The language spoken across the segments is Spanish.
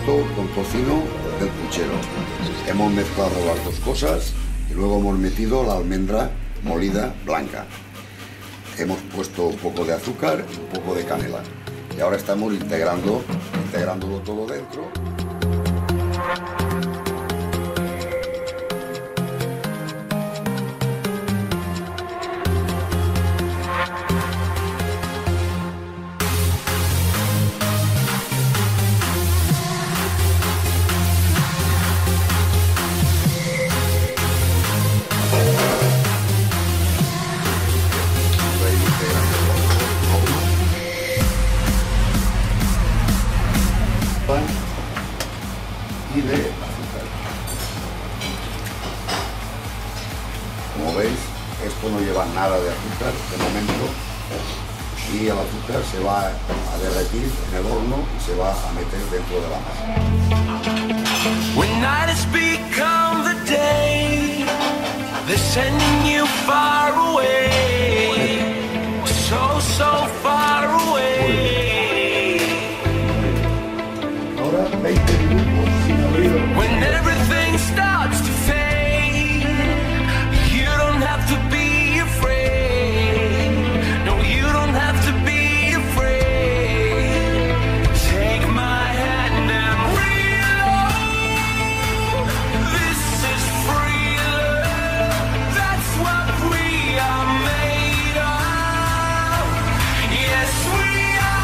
pesto con tocino del puchero. Hemos mezclado las dos cosas y luego hemos metido la almendra molida blanca. Hemos puesto un poco de azúcar y un poco de canela. Y ahora estamos integrándolo todo dentro. Y de azúcar. Como veis, esto no lleva nada de azúcar de momento y el azúcar se va a derretir en el horno y se va a meter dentro de la masa. When night has become the day, they're sending you far away, so far away. Ahora 20 minutos sin abrir. When everything starts to fade, you don't have to be afraid. No, you don't have to be afraid. Take my hand and reload. This is free love. That's what we are made of. Yes, we are.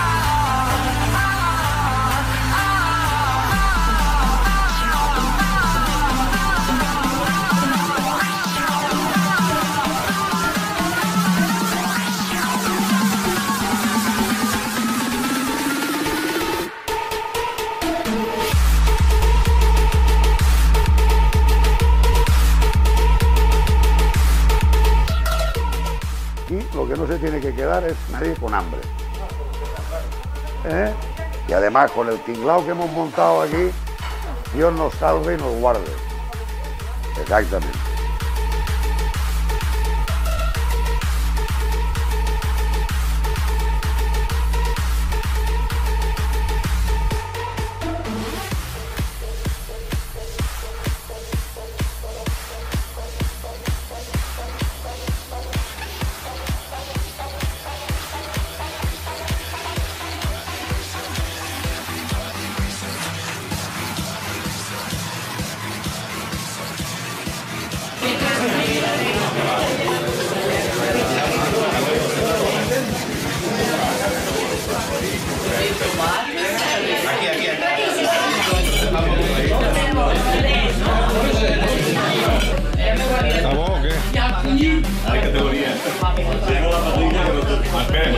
Y lo que no se tiene que quedar es nadie con hambre. Y además con el tinglao que hemos montado aquí, Dios nos salve y nos guarde. Exactamente. ¿Estamos o qué? Hay categoría. Tengo la patrulla que lo espera.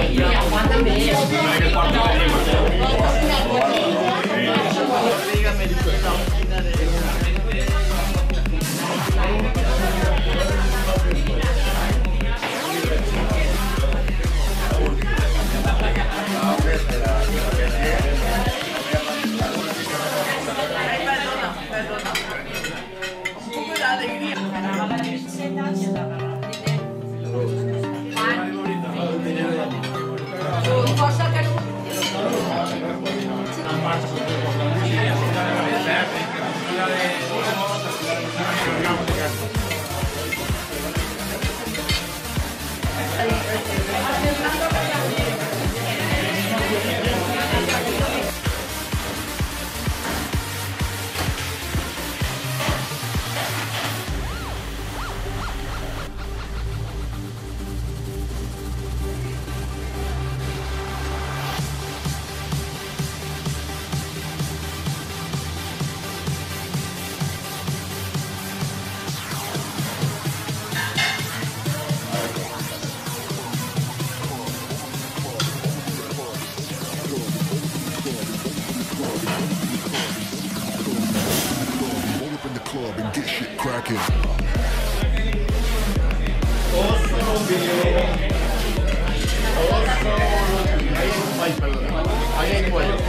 Hay que cuarto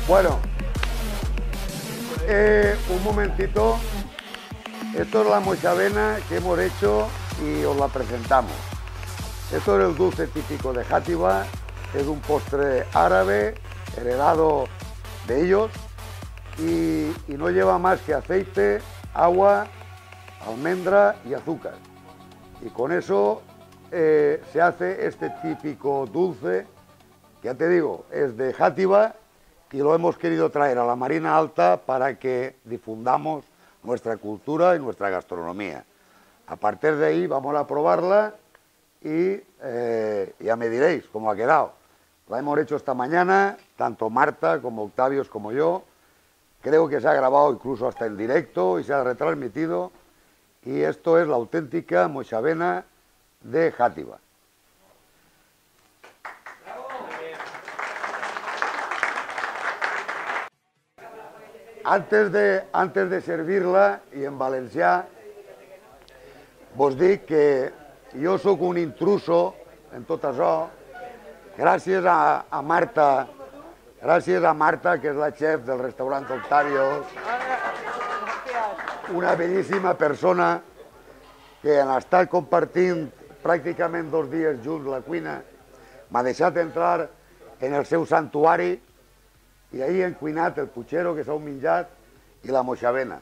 Bueno, un momentito. Esto es la moixavena que hemos hecho y os la presentamos. Esto es el dulce típico de Játiva, es un postre árabe heredado de ellos y no lleva más que aceite, agua, almendra y azúcar. Y con eso se hace este típico dulce, que ya te digo, es de Játiva y lo hemos querido traer a la Marina Alta para que difundamos nuestra cultura y nuestra gastronomía. A partir de ahí vamos a probarla y ya me diréis cómo ha quedado. La hemos hecho esta mañana, tanto Marta como Octavios como yo. Creo que se ha grabado incluso hasta en directo y se ha retransmitido. Y esto es la auténtica moixavena de Játiva. Antes de servirla, i en valencià, vos dic que jo sóc un intruso en tot això, gràcies a Marta, que és la chef del restaurant Octavios, una bellíssima persona que han estat compartint pràcticament 2 dies junts la cuina, m'ha deixat entrar en el seu santuari i ahir hem cuinat el puchero que s'ha menjat i la moixavena.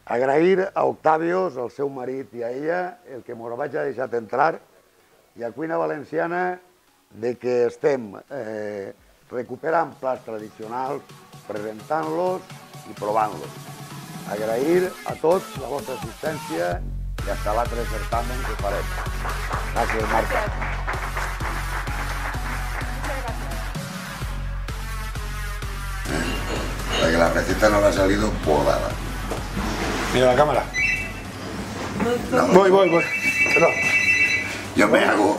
Agrair a Octavios, al seu marit i a ella, el que mos vaig deixat entrar i a Cuina Valenciana de que estem recuperant plats tradicionals, presentant-los i provant-los. Agrair a tots la vostra assistència i fins l'altre certamen que farem. Gràcies, Marta. Que la receta no le ha salido podada. Mira la cámara. No, Voy. Perdón. yo me hago.